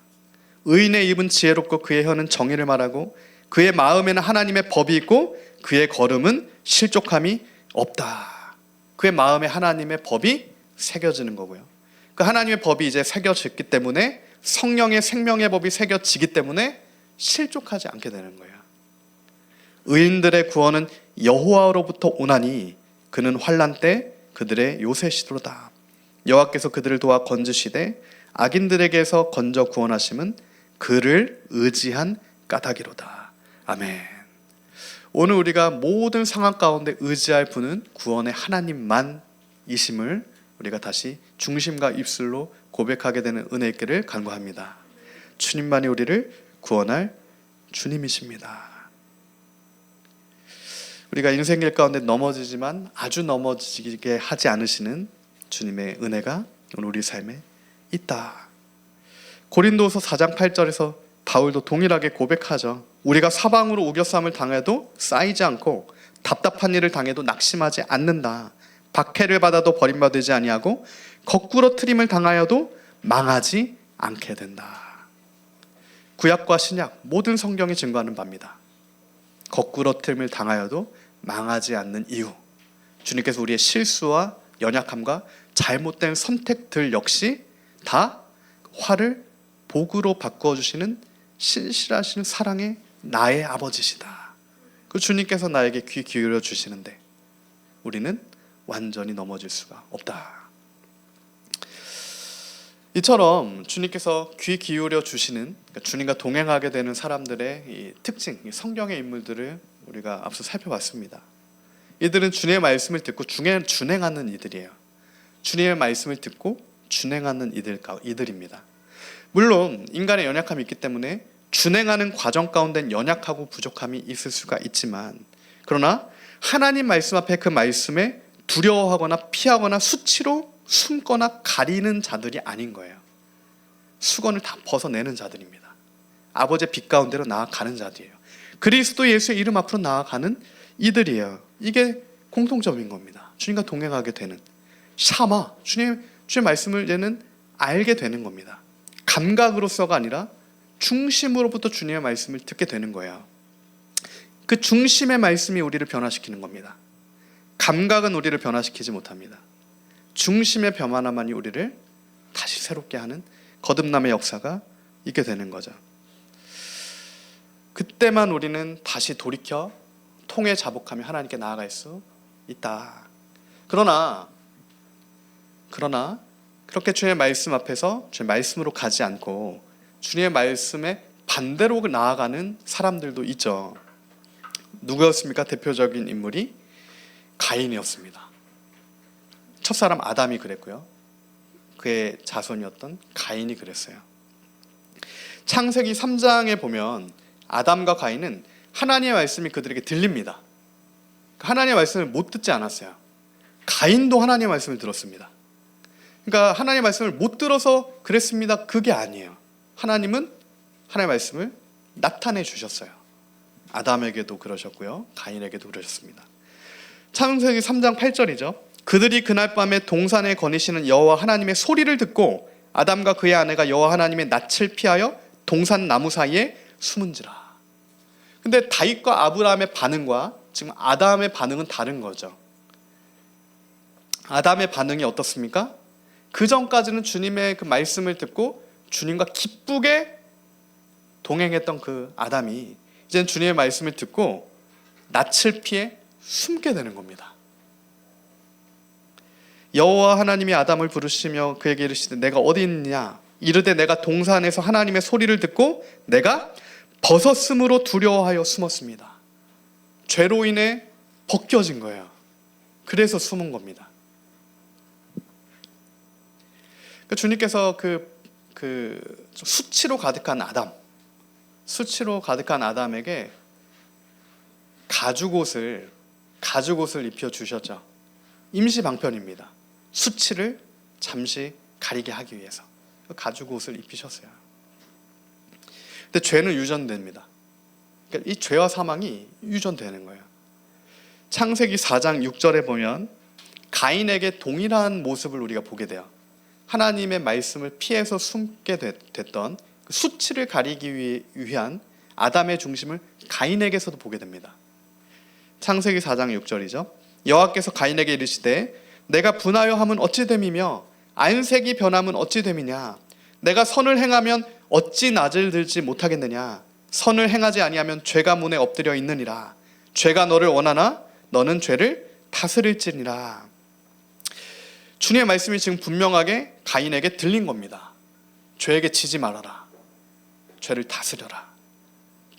의인의 입은 지혜롭고 그의 혀는 정의를 말하고 그의 마음에는 하나님의 법이 있고 그의 걸음은 실족함이 없다. 그의 마음에 하나님의 법이 새겨지는 거고요. 그 하나님의 법이 이제 새겨졌기 때문에 성령의 생명의 법이 새겨지기 때문에 실족하지 않게 되는 거예요. 의인들의 구원은 여호와로부터 오나니 그는 환난 때 그들의 요새시로다. 여호와께서 그들을 도와 건지시되 악인들에게서 건져 구원하심은 그를 의지한 까닭이로다. 아멘. 오늘 우리가 모든 상황 가운데 의지할 분은 구원의 하나님만이심을 우리가 다시 중심과 입술로 고백하게 되는 은혜 있기를 간구합니다. 주님만이 우리를 구원할 주님이십니다. 우리가 인생길 가운데 넘어지지만 아주 넘어지게 하지 않으시는 주님의 은혜가 오늘 우리 삶에 있다. 고린도서 4장 8절에서 바울도 동일하게 고백하죠. 우리가 사방으로 우겨쌈을 당해도 쌓이지 않고 답답한 일을 당해도 낙심하지 않는다. 박해를 받아도 버림받지 아니하고 거꾸로 트림을 당하여도 망하지 않게 된다. 구약과 신약 모든 성경이 증거하는 바입니다. 거꾸로 트림을 당하여도 망하지 않는 이유, 주님께서 우리의 실수와 연약함과 잘못된 선택들 역시 다 화를 복으로 바꾸어 주시는 신실하신 사랑의 나의 아버지시다. 그 주님께서 나에게 귀 기울여 주시는데 우리는 완전히 넘어질 수가 없다. 이처럼 주님께서 귀 기울여 주시는, 그러니까 주님과 동행하게 되는 사람들의 이 특징, 이 성경의 인물들을 우리가 앞서 살펴봤습니다. 이들은 주님의 말씀을 듣고 준행하는 이들이에요. 주님의 말씀을 듣고 준행하는 이들입니다. 물론 인간의 연약함이 있기 때문에 준행하는 과정 가운데 연약하고 부족함이 있을 수가 있지만, 그러나 하나님 말씀 앞에 그 말씀에 두려워하거나 피하거나 수치로 숨거나 가리는 자들이 아닌 거예요. 수건을 다 벗어내는 자들입니다. 아버지의 빛 가운데로 나아가는 자들이에요. 그리스도 예수의 이름 앞으로 나아가는 이들이에요. 이게 공통점인 겁니다. 주님과 동행하게 되는 샤마, 주님의 말씀을 이제는 알게 되는 겁니다. 감각으로서가 아니라 중심으로부터 주님의 말씀을 듣게 되는 거예요. 그 중심의 말씀이 우리를 변화시키는 겁니다. 감각은 우리를 변화시키지 못합니다. 중심의 변화 하나만이 우리를 다시 새롭게 하는 거듭남의 역사가 있게 되는 거죠. 그때만 우리는 다시 돌이켜 통에 자복하며 하나님께 나아갈 수 있다. 그러나 그렇게 주님의 말씀 앞에서 주님의 말씀으로 가지 않고 주님의 말씀에 반대로 나아가는 사람들도 있죠. 누구였습니까? 대표적인 인물이 가인이었습니다. 첫사람 아담이 그랬고요. 그의 자손이었던 가인이 그랬어요. 창세기 3장에 보면 아담과 가인은 하나님의 말씀이 그들에게 들립니다. 하나님의 말씀을 못 듣지 않았어요. 가인도 하나님의 말씀을 들었습니다. 그러니까 하나님의 말씀을 못 들어서 그랬습니다. 그게 아니에요. 하나님은 하나님의 말씀을 나타내 주셨어요. 아담에게도 그러셨고요. 가인에게도 그러셨습니다. 창세기 3장 8절이죠. 그들이 그날 밤에 동산에 거니시는 여호와 하나님의 소리를 듣고 아담과 그의 아내가 여호와 하나님의 낯을 피하여 동산 나무 사이에 숨은지라. 근데 다윗과 아브라함의 반응과 지금 아담의 반응은 다른 거죠. 아담의 반응이 어떻습니까? 그 전까지는 주님의 그 말씀을 듣고 주님과 기쁘게 동행했던 그 아담이 이제는 주님의 말씀을 듣고 낯을 피해 숨게 되는 겁니다. 여호와 하나님이 아담을 부르시며 그에게 이르시되 내가 어디 있느냐? 이르되 내가 동산에서 하나님의 소리를 듣고 내가 벗었으므로 두려워하여 숨었습니다. 죄로 인해 벗겨진 거예요. 그래서 숨은 겁니다. 주님께서 수치로 가득한 아담에게 가죽옷을 입혀 주셨죠. 임시 방편입니다. 수치를 잠시 가리게 하기 위해서 가죽옷을 입히셨어요. 근데 죄는 유전됩니다. 그러니까 이 죄와 사망이 유전되는 거예요. 창세기 4장 6절에 보면 가인에게 동일한 모습을 우리가 보게 돼요. 하나님의 말씀을 피해서 숨게 됐던 수치를 가리기 위한 아담의 중심을 가인에게서도 보게 됩니다. 창세기 4장 6절이죠. 여호와께서 가인에게 이르시되 내가 분하여 함은 어찌 됨이며 안색이 변함은 어찌 됨이냐. 내가 선을 행하면 어찌 낯을 들지 못하겠느냐. 선을 행하지 아니하면 죄가 문에 엎드려 있느니라. 죄가 너를 원하나 너는 죄를 다스릴지니라. 주님의 말씀이 지금 분명하게 가인에게 들린 겁니다. 죄에게 지지 말아라. 죄를 다스려라.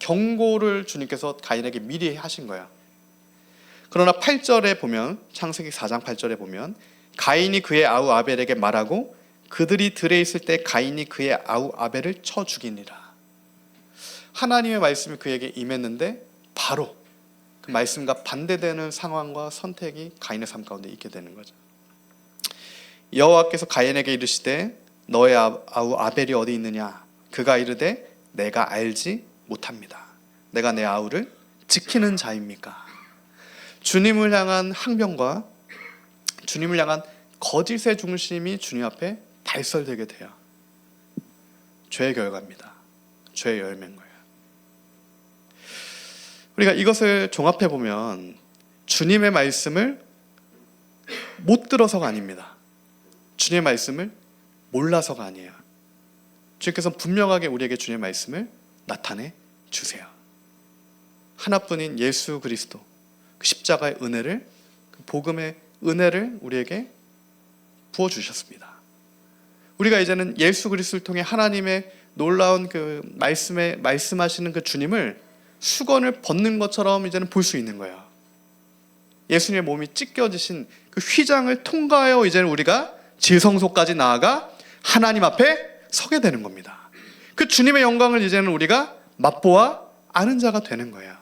경고를 주님께서 가인에게 미리 하신 거야. 그러나 8절에 보면, 창세기 4장 8절에 보면 가인이 그의 아우 아벨에게 말하고 그들이 들에 있을 때 가인이 그의 아우 아벨을 쳐 죽이니라. 하나님의 말씀이 그에게 임했는데 바로 그 말씀과 반대되는 상황과 선택이 가인의 삶 가운데 있게 되는 거죠. 여호와께서 가인에게 이르시되 너의 아우 아벨이 어디 있느냐? 그가 이르되 내가 알지 못합니다. 내가 내 아우를 지키는 자입니까? 주님을 향한 항변과 주님을 향한 거짓의 중심이 주님 앞에 발설되게 돼요. 죄의 결과입니다. 죄의 열매인 거예요. 우리가 이것을 종합해 보면 주님의 말씀을 못 들어서가 아닙니다. 주님의 말씀을 몰라서가 아니에요. 주님께서 분명하게 우리에게 주님의 말씀을 나타내 주세요. 하나뿐인 예수 그리스도, 그 십자가의 은혜를, 그 복음의 은혜를 우리에게 부어주셨습니다. 우리가 이제는 예수 그리스도를 통해 하나님의 놀라운 그 말씀하시는 그 주님을 수건을 벗는 것처럼 이제는 볼 수 있는 거예요. 예수님의 몸이 찢겨지신 그 휘장을 통과하여 이제는 우리가 지성소까지 나아가 하나님 앞에 서게 되는 겁니다. 그 주님의 영광을 이제는 우리가 맛보아 아는 자가 되는 거예요.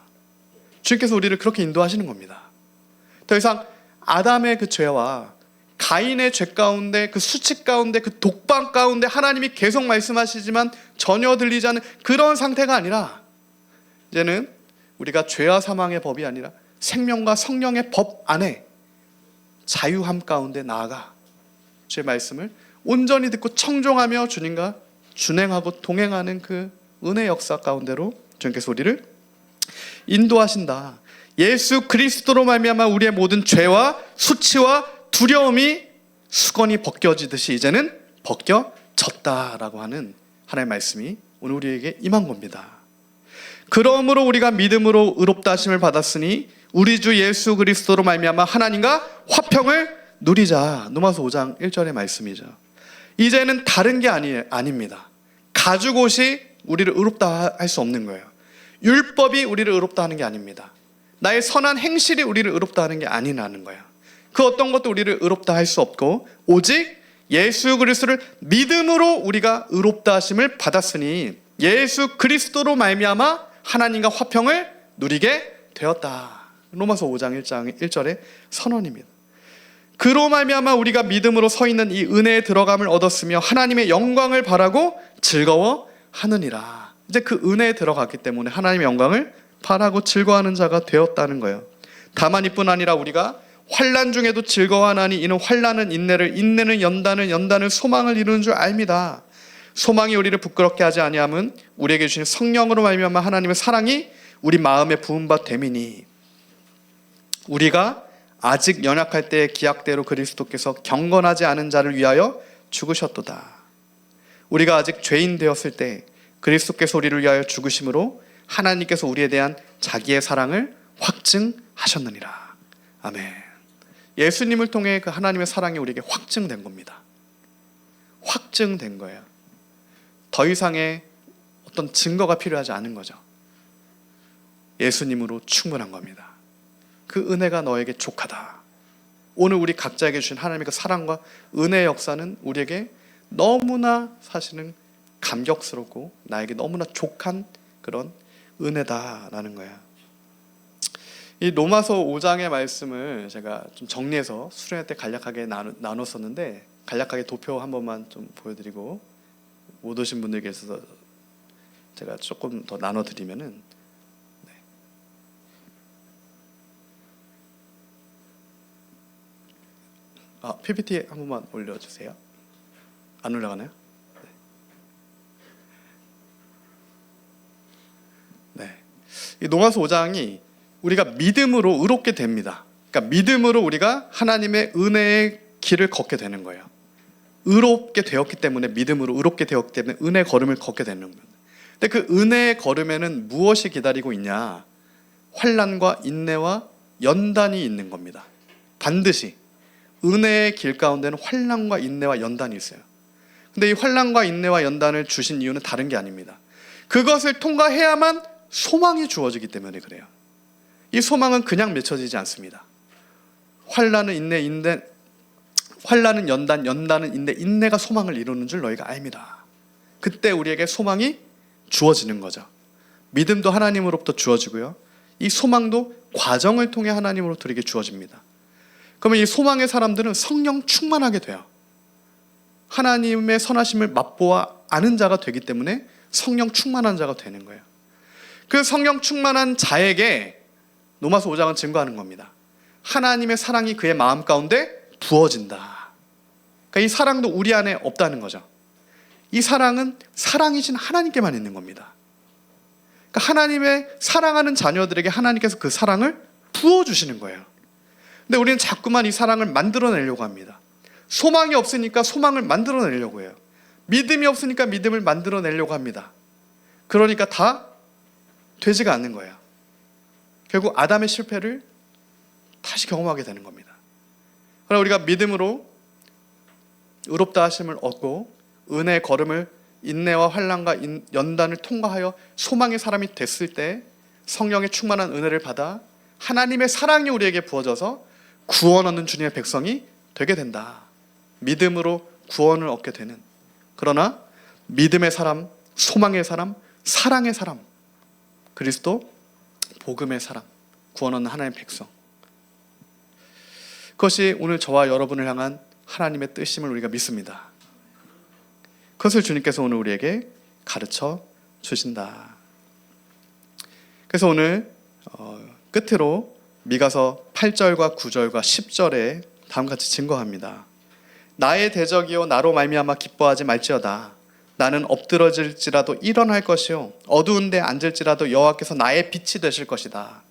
주님께서 우리를 그렇게 인도하시는 겁니다. 더 이상 아담의 그 죄와 가인의 죄 가운데, 그 수치 가운데, 그 독방 가운데 하나님이 계속 말씀하시지만 전혀 들리지 않는 그런 상태가 아니라 이제는 우리가 죄와 사망의 법이 아니라 생명과 성령의 법 안에 자유함 가운데 나아가 주의 말씀을 온전히 듣고 청종하며 주님과 준행하고 동행하는 그 은혜 역사 가운데로 주님께서 우리를 인도하신다. 예수 그리스도로 말미암아 우리의 모든 죄와 수치와 두려움이 수건이 벗겨지듯이 이제는 벗겨졌다라고 하는 하나님의 말씀이 오늘 우리에게 임한 겁니다. 그러므로 우리가 믿음으로 의롭다 하심을 받았으니 우리 주 예수 그리스도로 말미암아 하나님과 화평을 누리자. 로마서 5장 1절의 말씀이죠. 이제는 다른 게 아닙니다. 가죽옷이 우리를 의롭다 할 수 없는 거예요. 율법이 우리를 의롭다 하는 게 아닙니다. 나의 선한 행실이 우리를 의롭다 하는 게 아니라는 거예요. 그 어떤 것도 우리를 의롭다 할 수 없고 오직 예수 그리스도를 믿음으로 우리가 의롭다 하심을 받았으니 예수 그리스도로 말미암아 하나님과 화평을 누리게 되었다. 로마서 5장 1절의 선언입니다. 그로 말미암아 우리가 믿음으로 서 있는 이 은혜에 들어감을 얻었으며 하나님의 영광을 바라고 즐거워하느니라. 이제 그 은혜에 들어갔기 때문에 하나님의 영광을 바라고 즐거워하는 자가 되었다는 거예요. 다만 이뿐 아니라 우리가 환난 중에도 즐거워하나니 이는 환난은 인내를, 인내는 연단을 소망을 이루는 줄 압니다. 소망이 우리를 부끄럽게 하지 아니함은 우리에게 주신 성령으로 말미암아 하나님의 사랑이 우리 마음에 부은 바 됨이니 우리가 아직 연약할 때의 기약대로 그리스도께서 경건하지 않은 자를 위하여 죽으셨도다. 우리가 아직 죄인 되었을 때 그리스도께서 우리를 위하여 죽으심으로 하나님께서 우리에 대한 자기의 사랑을 확증하셨느니라. 아멘. 예수님을 통해 그 하나님의 사랑이 우리에게 확증된 겁니다. 확증된 거예요. 더 이상의 어떤 증거가 필요하지 않은 거죠. 예수님으로 충분한 겁니다. 그 은혜가 너에게 족하다. 오늘 우리 각자에게 주신 하나님의 그 사랑과 은혜의 역사는 우리에게 너무나 사실은 감격스럽고 나에게 너무나 족한 그런 은혜다라는 거야. 이 로마서 5장의 말씀을 제가 좀 정리해서 수련회 때 간략하게 나눴었는데 간략하게 도표 한 번만 좀 보여드리고 못 오신 분들께 있어서 제가 조금 더 나눠드리면은 PPT 한 번만 올려주세요. 안 올라가나요? 네. 이 로마서 5장이 우리가 믿음으로 의롭게 됩니다. 그러니까 믿음으로 우리가 하나님의 은혜의 길을 걷게 되는 거예요. 의롭게 되었기 때문에 믿음으로 의롭게 되었기 때문에 은혜 걸음을 걷게 되는 겁니다. 근데 그 은혜의 걸음에는 무엇이 기다리고 있냐? 환난과 인내와 연단이 있는 겁니다. 반드시 은혜의 길 가운데는 환난과 인내와 연단이 있어요. 근데 이 환난과 인내와 연단을 주신 이유는 다른 게 아닙니다. 그것을 통과해야만 소망이 주어지기 때문에 그래요. 이 소망은 그냥 맺혀지지 않습니다. 환난은 인내, 환난은 연단, 연단은 인내, 인내가 소망을 이루는 줄 너희가 압니다. 그때 우리에게 소망이 주어지는 거죠. 믿음도 하나님으로부터 주어지고요. 이 소망도 과정을 통해 하나님으로부터 우리에게 주어집니다. 그러면 이 소망의 사람들은 성령 충만하게 돼요. 하나님의 선하심을 맛보아 아는 자가 되기 때문에 성령 충만한 자가 되는 거예요. 그 성령 충만한 자에게 로마서 5장은 증거하는 겁니다. 하나님의 사랑이 그의 마음 가운데 부어진다. 그러니까 이 사랑도 우리 안에 없다는 거죠. 이 사랑은 사랑이신 하나님께만 있는 겁니다. 그러니까 하나님의 사랑하는 자녀들에게 하나님께서 그 사랑을 부어주시는 거예요. 근데 우리는 자꾸만 이 사랑을 만들어내려고 합니다. 소망이 없으니까 소망을 만들어내려고 해요. 믿음이 없으니까 믿음을 만들어내려고 합니다. 그러니까 다 되지가 않는 거예요. 결국 아담의 실패를 다시 경험하게 되는 겁니다. 그러나 우리가 믿음으로 의롭다 하심을 얻고 은혜의 걸음을 인내와 환난과 연단을 통과하여 소망의 사람이 됐을 때 성령의 충만한 은혜를 받아 하나님의 사랑이 우리에게 부어져서 구원 얻는 주님의 백성이 되게 된다. 믿음으로 구원을 얻게 되는, 그러나 믿음의 사람, 소망의 사람, 사랑의 사람, 그리스도 복음의 사람, 구원 얻는 하나님의 백성, 그것이 오늘 저와 여러분을 향한 하나님의 뜻임을 우리가 믿습니다. 그것을 주님께서 오늘 우리에게 가르쳐 주신다. 그래서 오늘 끝으로 미가서 8절과 9절과 10절에 다음같이 증거합니다. 나의 대적이요 나로 말미암아 기뻐하지 말지어다. 나는 엎드러질지라도 일어날 것이요 어두운 데 앉을지라도 여호와께서 나의 빛이 되실 것이다.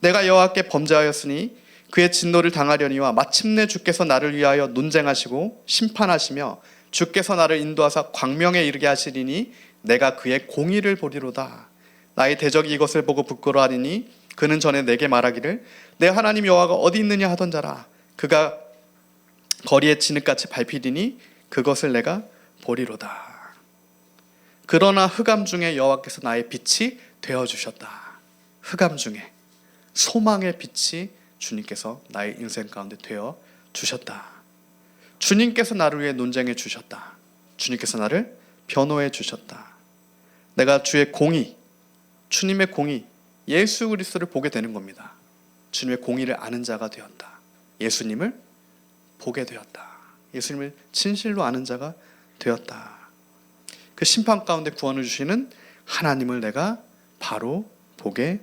내가 여호와께 범죄하였으니 그의 진노를 당하려니와 마침내 주께서 나를 위하여 논쟁하시고 심판하시며 주께서 나를 인도하사 광명에 이르게 하시리니 내가 그의 공의를 보리로다. 나의 대적이 이것을 보고 부끄러워하리니 그는 전에 내게 말하기를 내 하나님 여호와가 어디 있느냐 하던 자라. 그가 거리에 진흙같이 밟히리니 그것을 내가 보리로다. 그러나 흑암 중에 여호와께서 나의 빛이 되어주셨다. 흑암 중에 소망의 빛이 주님께서 나의 인생 가운데 되어주셨다. 주님께서 나를 위해 논쟁해 주셨다. 주님께서 나를 변호해 주셨다. 내가 주의 공의, 주님의 공의, 예수 그리스도를 보게 되는 겁니다. 주님의 공의를 아는 자가 되었다. 예수님을 보게 되었다. 예수님을 진실로 아는 자가 되었다. 그 심판 가운데 구원을 주시는 하나님을 내가 바로 보게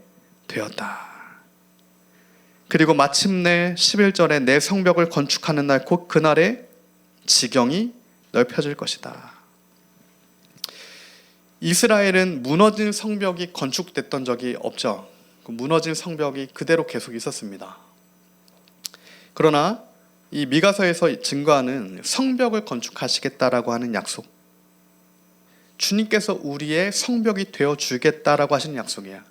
되었다. 그리고 마침내 11절에 내 성벽을 건축하는 날 곧 그날에 지경이 넓혀질 것이다. 이스라엘은 무너진 성벽이 건축됐던 적이 없죠. 그 무너진 성벽이 그대로 계속 있었습니다. 그러나 이 미가서에서 증거하는 성벽을 건축하시겠다라고 하는 약속, 주님께서 우리의 성벽이 되어주겠다라고 하시는 약속이야.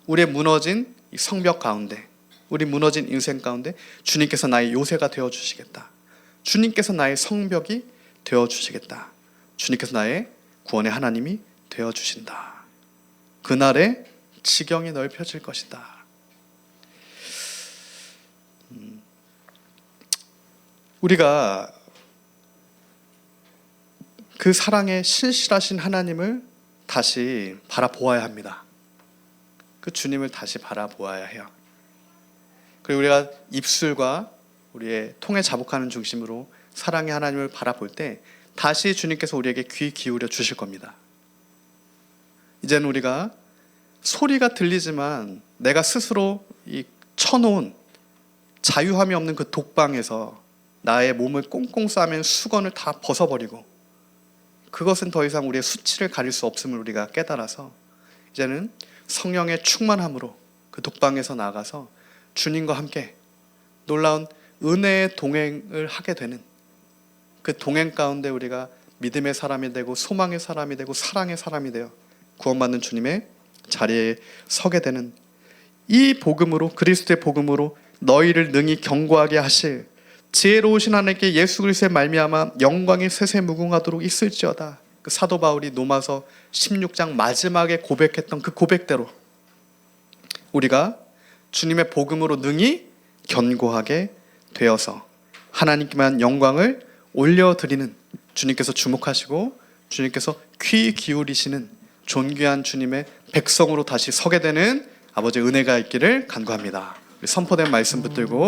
우리의 무너진 이 성벽 가운데, 우리 무너진 인생 가운데 주님께서 나의 요새가 되어주시겠다. 주님께서 나의 성벽이 되어주시겠다. 주님께서 나의 구원의 하나님이 되어주신다. 그날에 지경이 넓혀질 것이다. 우리가 그 사랑의 신실하신 하나님을 다시 바라보아야 합니다. 그 주님을 다시 바라보아야 해요. 그리고 우리가 입술과 우리의 통에 자복하는 중심으로 사랑의 하나님을 바라볼 때 다시 주님께서 우리에게 귀 기울여 주실 겁니다. 이제는 우리가 소리가 들리지만 내가 스스로 이 쳐놓은 자유함이 없는 그 독방에서 나의 몸을 꽁꽁 싸맨 수건을 다 벗어버리고 그것은 더 이상 우리의 수치를 가릴 수 없음을 우리가 깨달아서 이제는 성령의 충만함으로 그 독방에서 나가서 주님과 함께 놀라운 은혜의 동행을 하게 되는 그 동행 가운데 우리가 믿음의 사람이 되고 소망의 사람이 되고 사랑의 사람이 되어 구원받는 주님의 자리에 서게 되는 이 복음으로, 그리스도의 복음으로 너희를 능히 견고하게 하실 지혜로우신 하나님께 예수 그리스도의 말미암아 영광이 세세 무궁하도록 있을지어다. 그 사도 바울이 로마서 16장 마지막에 고백했던 그 고백대로 우리가 주님의 복음으로 능히 견고하게 되어서 하나님께만 영광을 올려드리는, 주님께서 주목하시고 주님께서 귀 기울이시는 존귀한 주님의 백성으로 다시 서게 되는 아버지의 은혜가 있기를 간구합니다. 선포된 말씀 붙들고